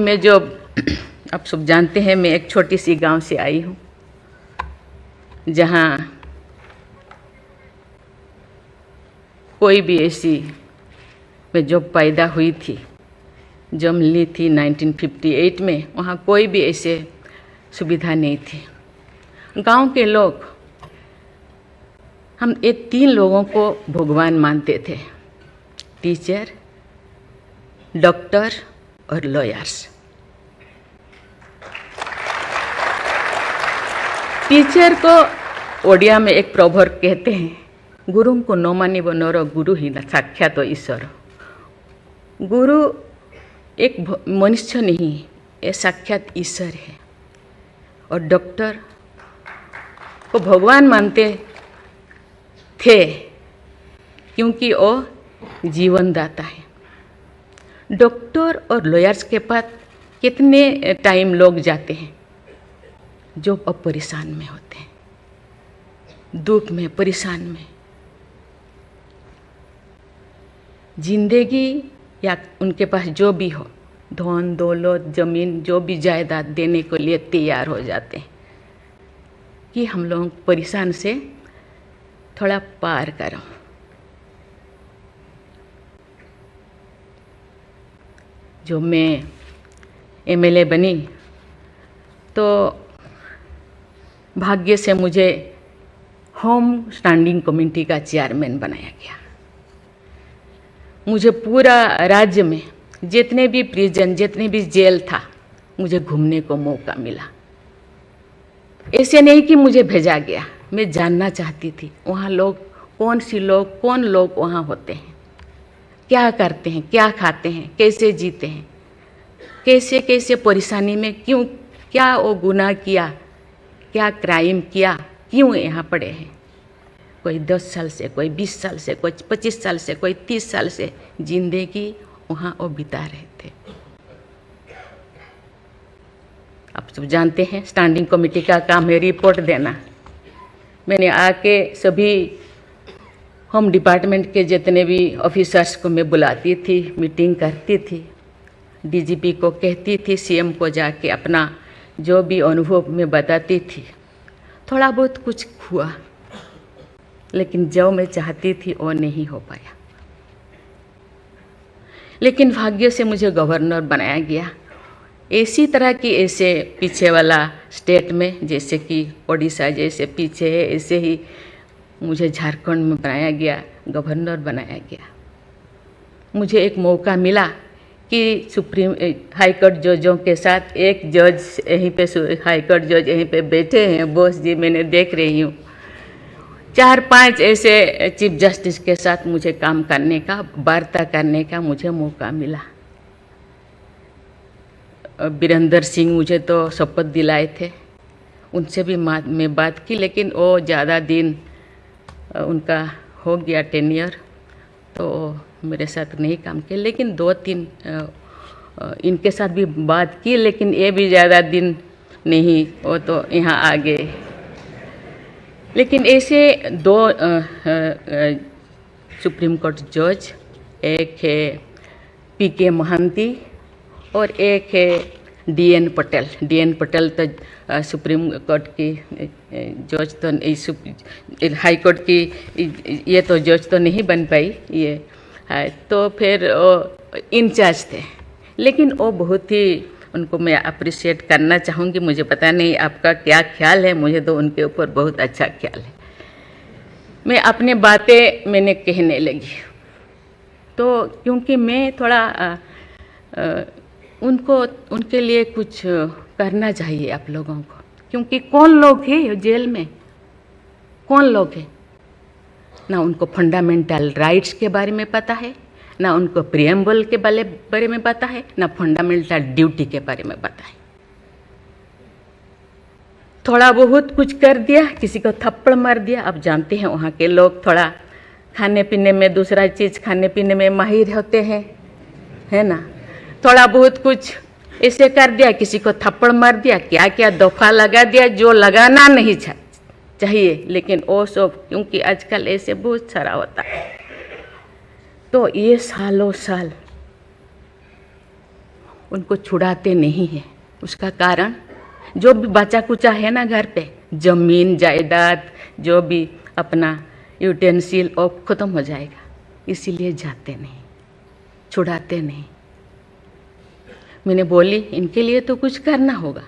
मैं जो आप सब जानते हैं, मैं एक छोटी सी गांव से आई हूँ जहाँ कोई भी ऐसी, मैं जब पैदा हुई थी, जन्म ली थी 1958 में, वहाँ कोई भी ऐसे सुविधा नहीं थी। गांव के लोग, हम ये 3 लोगों को भगवान मानते थे, टीचर, डॉक्टर और लॉयर्स। टीचर को ओडिया में एक प्रोवर्ब कहते हैं, गुरु को न मानिब नर, गुरु ही साक्षात ईश्वर। गुरु एक मनुष्य नहीं, ये साक्षात ईश्वर है। और डॉक्टर को भगवान मानते थे क्योंकि वो जीवन दाता है। डॉक्टर और लॉयर्स के पास कितने टाइम लोग जाते हैं जो अब परेशान में होते हैं, दुख में, परेशान में। जिंदगी या उनके पास जो भी हो, धन दौलत, जमीन, जो भी जायदाद देने के लिए तैयार हो जाते हैं कि हम लोग परेशान से थोड़ा पार करो। जो मैं एमएलए बनी तो भाग्य से मुझे होम स्टैंडिंग कमेटी का चेयरमैन बनाया गया। मुझे पूरा राज्य में जितने भी प्रिजन, जितने भी जेल था, मुझे घूमने को मौका मिला। ऐसे नहीं कि मुझे भेजा गया, मैं जानना चाहती थी वहाँ लोग कौन लोग वहाँ होते हैं, क्या करते हैं, क्या खाते हैं, कैसे जीते हैं, कैसे कैसे परेशानी में, क्यों, क्या वो गुनाह किया, क्या क्राइम किया, क्यों यहाँ पड़े हैं। कोई 10 साल से, कोई 20 साल से, कोई 25 साल से, कोई 30 साल से जिंदगी वहाँ वो बिता रहे थे। आप सब जानते हैं स्टैंडिंग कमेटी का काम है रिपोर्ट देना। मैंने आके सभी होम डिपार्टमेंट के जितने भी ऑफिसर्स को मैं बुलाती थी, मीटिंग करती थी, डीजीपी को कहती थी, सीएम को जाके अपना जो भी अनुभव मैं बताती थी। थोड़ा बहुत कुछ हुआ, लेकिन जो मैं चाहती थी वो नहीं हो पाया। लेकिन भाग्य से मुझे गवर्नर बनाया गया। इसी तरह की, ऐसे पीछे वाला स्टेट में, जैसे कि ओडिशा जैसे पीछे है, ऐसे ही मुझे झारखंड में बनाया गया, गवर्नर बनाया गया। मुझे एक मौका मिला कि सुप्रीम हाई कोर्ट जजों के साथ एक जज यहीं पे, हाई कोर्ट जज यहीं पे बैठे हैं, बॉस जी, मैंने देख रही हूँ। 4-5 ऐसे चीफ जस्टिस के साथ मुझे काम करने का, वार्ता करने का मुझे मौका मिला। वीरेंद्र सिंह मुझे तो शपथ दिलाए थे, उनसे भी मैं बात की, लेकिन वो ज़्यादा दिन उनका हो गया टेन्योर, तो मेरे साथ नहीं काम किया। लेकिन 2-3 इनके साथ भी बात की, लेकिन ये भी ज़्यादा दिन नहीं, वो तो यहाँ आ गए। लेकिन ऐसे 2 सुप्रीम कोर्ट जज, एक है पीके महांती और एक है डीएन पटेल। डीएन पटेल तो सुप्रीम कोर्ट की जज तो, हाई कोर्ट की ये तो जज तो नहीं बन पाई ये है, तो फिर वो इंचार्ज थे। लेकिन वो बहुत ही, उनको मैं अप्रिशिएट करना चाहूँगी। मुझे पता नहीं आपका क्या ख्याल है, मुझे तो उनके ऊपर बहुत अच्छा ख्याल है। मैं अपनी बातें मैंने कहने लगी, तो क्योंकि मैं थोड़ा उनके लिए कुछ करना चाहिए आप लोगों को, क्योंकि कौन लोग हैं जेल में, कौन लोग हैं, ना उनको फंडामेंटल राइट्स के बारे में पता है, ना उनको प्रिएम्बल के बारे में पता है, ना फंडामेंटल ड्यूटी के बारे में पता है। थोड़ा बहुत कुछ कर दिया, किसी को थप्पड़ मार दिया। आप जानते हैं वहाँ के लोग थोड़ा खाने पीने में, दूसरा चीज़ खाने पीने में माहिर होते हैं, है ना। थोड़ा बहुत कुछ ऐसे कर दिया, किसी को थप्पड़ मार दिया, क्या क्या दफा लगा दिया जो लगाना नहीं चाहिए। लेकिन वो सब, क्योंकि आजकल ऐसे बहुत सारा होता है, तो ये सालों साल उनको छुड़ाते नहीं हैं। उसका कारण जो भी बचा कुचा है ना घर पे, जमीन जायदाद जो भी अपना यूटेंसिल और ख़त्म हो जाएगा, इसीलिए जाते नहीं, छुड़ाते नहीं। मैंने बोली इनके लिए तो कुछ करना होगा।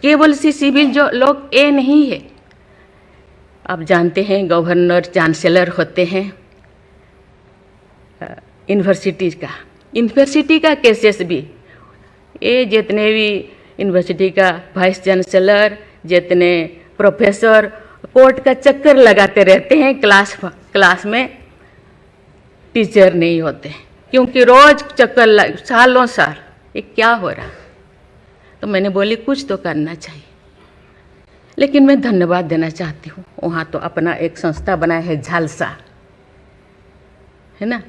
केवल सी सिविल जो लोग ये नहीं है, आप जानते हैं गवर्नर चांसलर होते हैं यूनिवर्सिटी का केसेस भी, ये जितने भी यूनिवर्सिटी का वाइस चांसलर, जितने प्रोफेसर कोर्ट का चक्कर लगाते रहते हैं, क्लास में टीचर नहीं होते, क्योंकि रोज चक्कर सालों साल, ये क्या हो रहा। तो मैंने बोली कुछ तो करना चाहिए। लेकिन मैं धन्यवाद देना चाहती हूँ, वहाँ तो अपना एक संस्था बनाया है झालसा, है ना,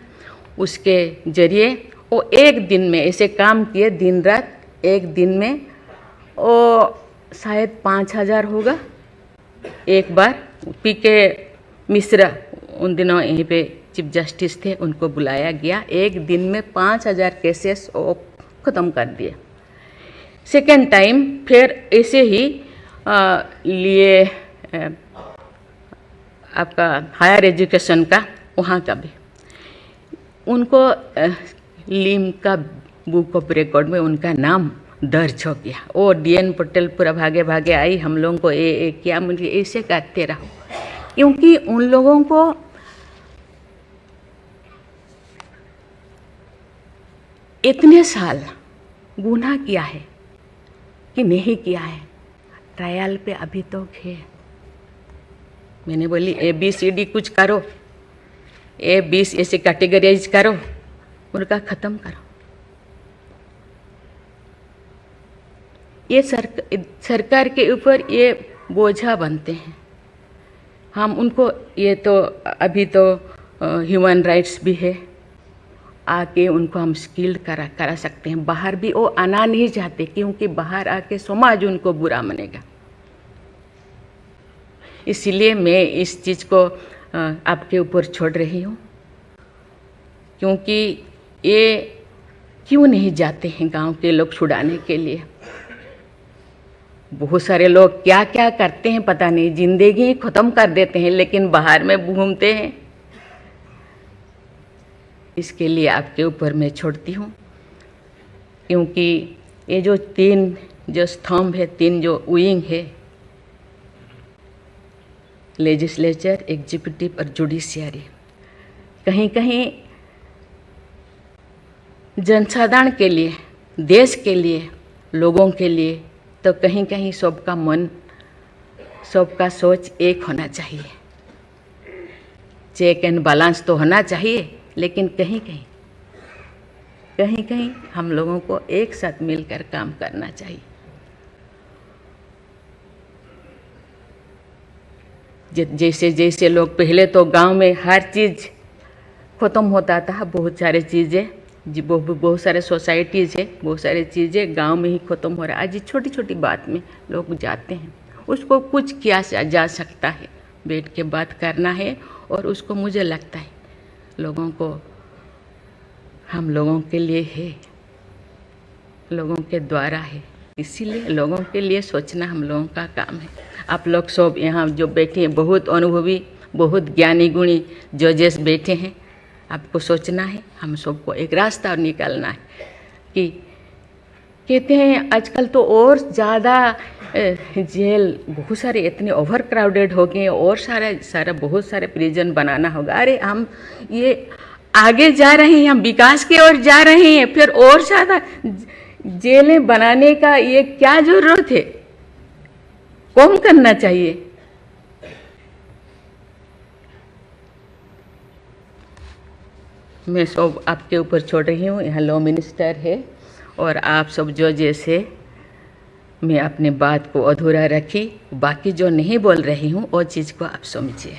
उसके जरिए वो एक दिन में ऐसे काम किए, दिन रात, एक दिन में वो शायद 5,000 होगा। एक बार पीके मिश्रा उन दिनों यहीं पे चीफ जस्टिस थे, उनको बुलाया गया, एक दिन में 5,000 केसेस वो ख़त्म कर दिए। सेकेंड टाइम फिर ऐसे ही लिए आपका हायर एजुकेशन का, वहाँ का भी उनको लीम का बुक ऑफ रिकॉर्ड में उनका नाम दर्ज हो गया। वो DN पटेल पूरा भागे भागे आई, हम लोगों को ये किया, मुझे ऐसे करते रहो, क्योंकि उन लोगों को इतने साल गुनाह किया है कि नहीं किया है, ट्रायल पे अभी तो है। मैंने बोली ABCD कुछ करो, A20 ऐसे कैटेगराइज करो, उनका ख़त्म करो। ये सरकार के ऊपर ये बोझा बनते हैं। हम उनको, ये तो अभी तो ह्यूमन राइट्स भी है, आके उनको हम स्किल्ड करा सकते हैं। बाहर भी वो आना नहीं चाहते, क्योंकि बाहर आके समाज उनको बुरा मानेगा। इसीलिए मैं इस चीज़ को आपके ऊपर छोड़ रही हूँ, क्योंकि ये क्यों नहीं जाते हैं गांव के लोग छुड़ाने के लिए। बहुत सारे लोग क्या क्या करते हैं पता नहीं, जिंदगी ख़त्म कर देते हैं, लेकिन बाहर में घूमते हैं। इसके लिए आपके ऊपर मैं छोड़ती हूँ, क्योंकि ये जो 3 जो स्तंभ है, 3 जो विंग है, लेजिस्लेचर, एग्जीक्यूटिव और जुडिशियरी, कहीं कहीं जनसाधारण के लिए, देश के लिए, लोगों के लिए, तो कहीं कहीं सबका मन, सबका सोच एक होना चाहिए। चेक एंड बैलेंस तो होना चाहिए, लेकिन कहीं कहीं हम लोगों को एक साथ मिलकर काम करना चाहिए। जैसे जैसे लोग, पहले तो गांव में हर चीज़ ख़त्म होता था, बहुत सारे चीज़ें जी, बहुत सारे सोसाइटीज़ है, बहुत सारी चीज़ें गांव में ही ख़त्म हो रहा है। आज छोटी छोटी बात में लोग जाते हैं, उसको कुछ किया जा सकता है, बैठ के बात करना है। और उसको मुझे लगता है लोगों को, हम लोगों के लिए है, लोगों के द्वारा है, इसीलिए लोगों के लिए सोचना हम लोगों का काम है। आप लोग सब यहाँ जो बैठे हैं, बहुत अनुभवी, बहुत ज्ञानी गुणी जजेस बैठे हैं, आपको सोचना है, हम सबको एक रास्ता निकालना है। कि कहते हैं आजकल तो और ज़्यादा जेल, बहुत सारे इतने ओवर क्राउडेड हो गए, और सारा बहुत सारे प्रिजन बनाना होगा। अरे हम ये आगे जा रहे हैं, हम विकास की ओर जा रहे हैं, फिर और ज़्यादा जेलें बनाने का ये क्या ज़रूरत है? कम करना चाहिए। मैं सब आपके ऊपर छोड़ रही हूँ। यहाँ लॉ मिनिस्टर है, और आप सब जो जैसे, मैं अपने बात को अधूरा रखी, बाकी जो नहीं बोल रही हूँ वो चीज़ को आप समझिए।